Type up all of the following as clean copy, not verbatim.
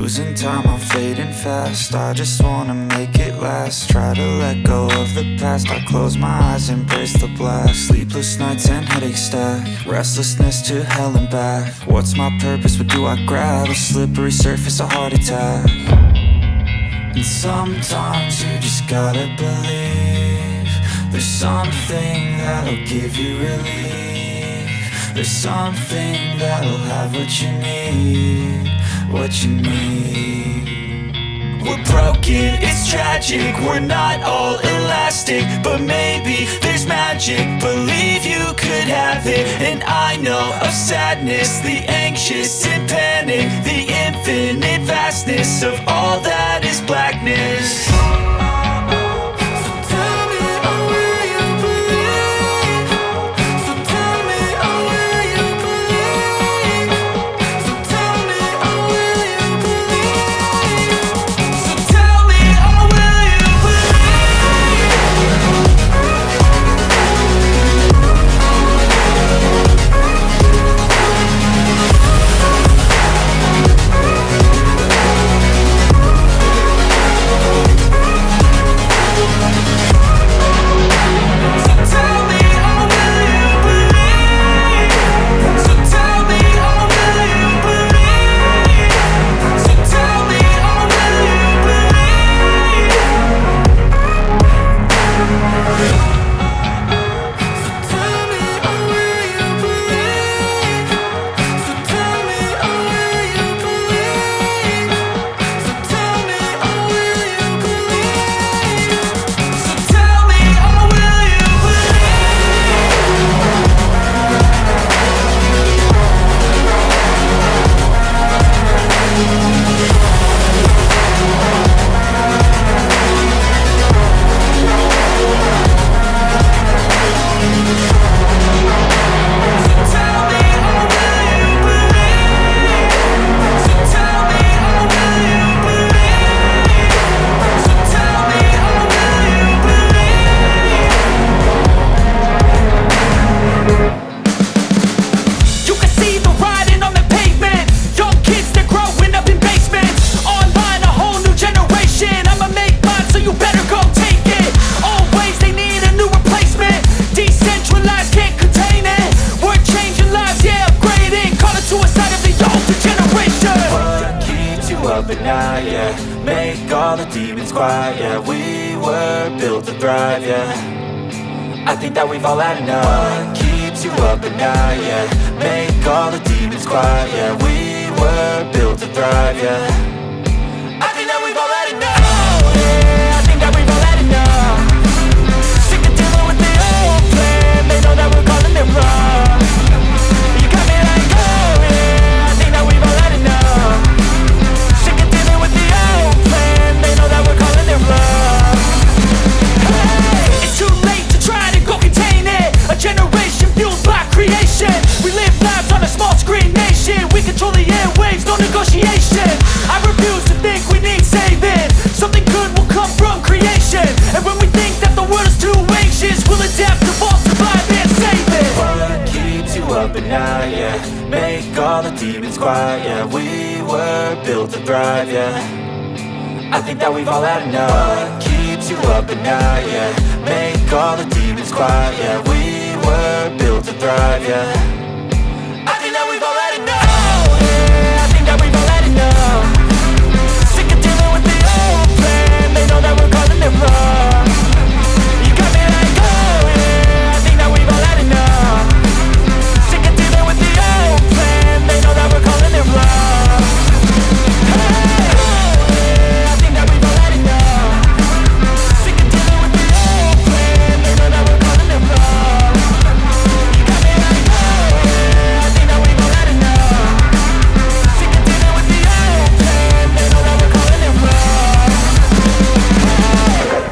Losing time, I'm fading fast. I just wanna make it last. Try to let go of the past. I close my eyes, embrace the blast. Sleepless nights and headaches stack. Restlessness to hell and back. What's my purpose? What do I grab? A slippery surface, a heart attack. And sometimes you just gotta believe there's something that'll give you relief. There's something that'll have what you need, what you need. We're broken, it's tragic, we're not all elastic, but maybe there's magic. Believe you could have it, and I know of sadness, the anxious and panic, the infinite vastness of all that is blackness. Make all the demons quiet, yeah. We were built to thrive, yeah. I think that we've all had enough. What keeps you up at night, yeah. Make all the demons quiet, yeah. We were built to thrive, yeah. I think that we've all had enough. Oh, yeah, I think that we've all had enough. Sick of dealing with the old plan. They know that we're calling it wrong. You got me like, oh yeah, I think that we've all had enough. Sick of dealing with the old plan. They know that we're calling it wrong. Hey, it's too late to try to go contain it. A generation fueled by creation. We live lives on a small screen nation. We control the airwaves, no negotiation. I refuse to think we need saving. Something good will come from creation. And when we think that the world is too anxious, we'll adapt, evolve, survive and save it. What keeps you up at night, yeah. Make all the demons quiet, yeah. We were built to thrive, yeah. I think that we've all had enough. What keeps you up at night, yeah. Make all the demons quiet, yeah. We were built to thrive, yeah. I think that we've all had enough. Oh, yeah, I think that we've all had enough. Sick of dealing with the old plan. They know that we're calling it wrong. You got me like, oh yeah, I think that we've all had enough. Sick of dealing with the old plan. They know that we're calling it wrong. Hey, oh yeah, I think that we've all had enough. Sick of dealing with the old plan. They know that we're calling it wrong. You got me like, oh yeah, I think that we've all had enough. Sick of dealing with the old plan. They know that we're calling it wrong.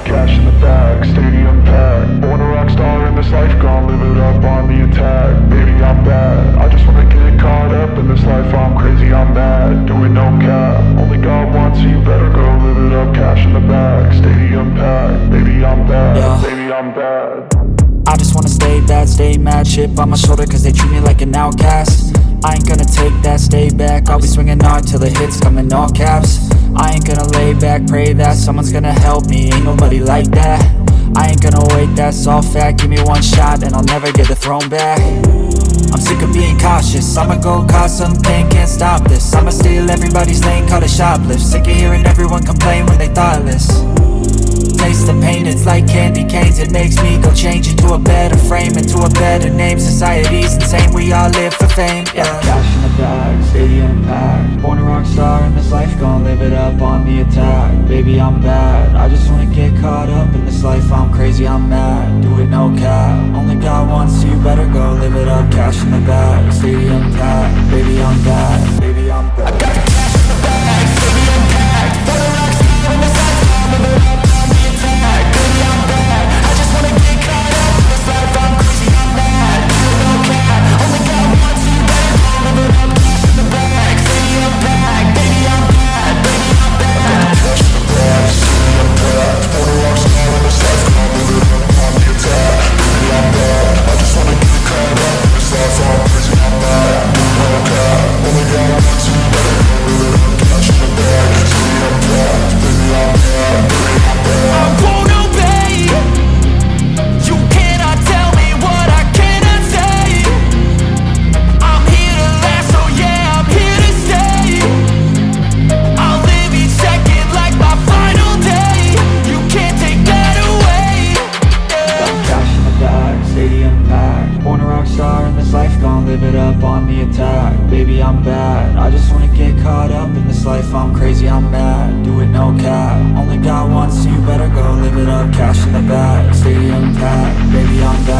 Cash in the bag, stadium packed. Born a rock star in this life, gon' live it up on the attack. Baby, I'm bad, I just wanna get caught up in this life. I'm crazy, I'm mad, doing no cap. Only God wants, so you better go live it up. Cash in the bag, stadium packed. Baby, I'm bad, baby, I'm bad. I just wanna stay that, stay mad, chip on my shoulder cause they treat me like an outcast. I ain't gonna take that, stay back, I'll be swinging hard till the hits come in all caps. I ain't gonna lay back, pray that someone's gonna help me, ain't nobody like that. I ain't gonna wait, that's all fact, give me one shot and I'll never get the throne back. I'm sick of being cautious, I'ma go cause something, can't stop this. I'ma steal everybody's lane, call it shoplift. Sick of hearing everyone complain when they thoughtless. Taste the pain, it's like candy canes. It makes me go change into a better frame, into a better name. Society's insane, we all live for fame, yeah. Cash in the bag, stadium packed. Born a rock star in this life, gon' live it up on the attack. Baby, I'm bad, I just wanna get caught up in this life. I'm crazy, I'm mad, do it no cap. Only got one, so you better go live it up. Cash in the bag, stadium packed. Baby, I'm bad, baby, I'm bad. I got cash in the bag, stadium packed. Born a rock star in this life, gon' live it up. I'm crazy, I'm mad, do it no cap. Only got one, so you better go live it up. Cash in the bag, stadium packed. Baby, I'm back.